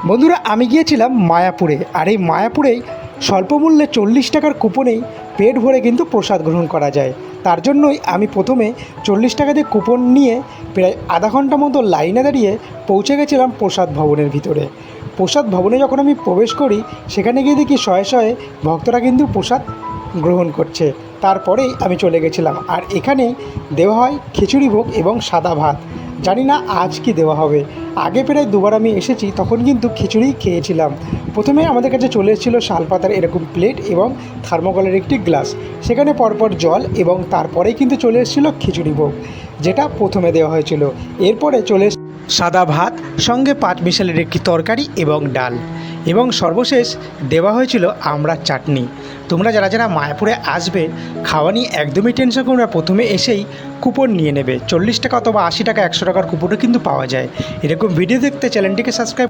বন্ধুরা, আমি গিয়েছিলাম মায়াপুরে। আর এই মায়াপুরেই স্বল্প মূল্যে 40 টাকার কুপনেই পেট ভরে কিন্তু প্রসাদ গ্রহণ করা যায়। তার জন্যই আমি প্রথমে 40 টাকা দিয়ে কুপন নিয়ে প্রায় আধা ঘন্টা মতো লাইনে দাঁড়িয়ে পৌঁছে গেছিলাম প্রসাদ ভবনের ভিতরে। প্রসাদ ভবনে যখন আমি প্রবেশ করি, সেখানে গিয়ে দেখি শয়ে শয়ে ভক্তরা কিন্তু প্রসাদ গ্রহণ করছে। তারপরেই আমি চলে গেছিলাম। আর এখানেই দেওয়া হয় খিচুড়ি ভোগ এবং সাদা ভাত। জানি না আজ কি দেওয়া হবে। আগে প্রায় দুবার আমি এসেছি, তখন কিন্তু খিচুড়ি খেয়েছিলাম। প্রথমে আমাদের কাছে চলে এসেছিলো শালপাতার এরকম প্লেট এবং থার্মোকলের একটি গ্লাস, সেখানে পরপর জল, এবং তারপরেই কিন্তু চলে এসেছিলো খিচুড়ি ভোগ, যেটা প্রথমে দেওয়া হয়েছিল। এরপরে চলে সাদা ভাত, সঙ্গে 5 মিশালের একটি তরকারি এবং ডাল, এবং সর্বশেষ দেওয়া হয়েছিল আমড়ার চাটনি। তোমরা যারা যারা মায়াপুরে আসবে, খাওয়া নিয়ে একদমই টেনশন করবে না। প্রথমে এসেই কুপন নিয়ে নেবে। 40 টাকা অথবা 80 টাকা, 100 টাকার কুপনও কিন্তু পাওয়া যায়। এরকম ভিডিও দেখতে চ্যানেলটিকে সাবস্ক্রাইব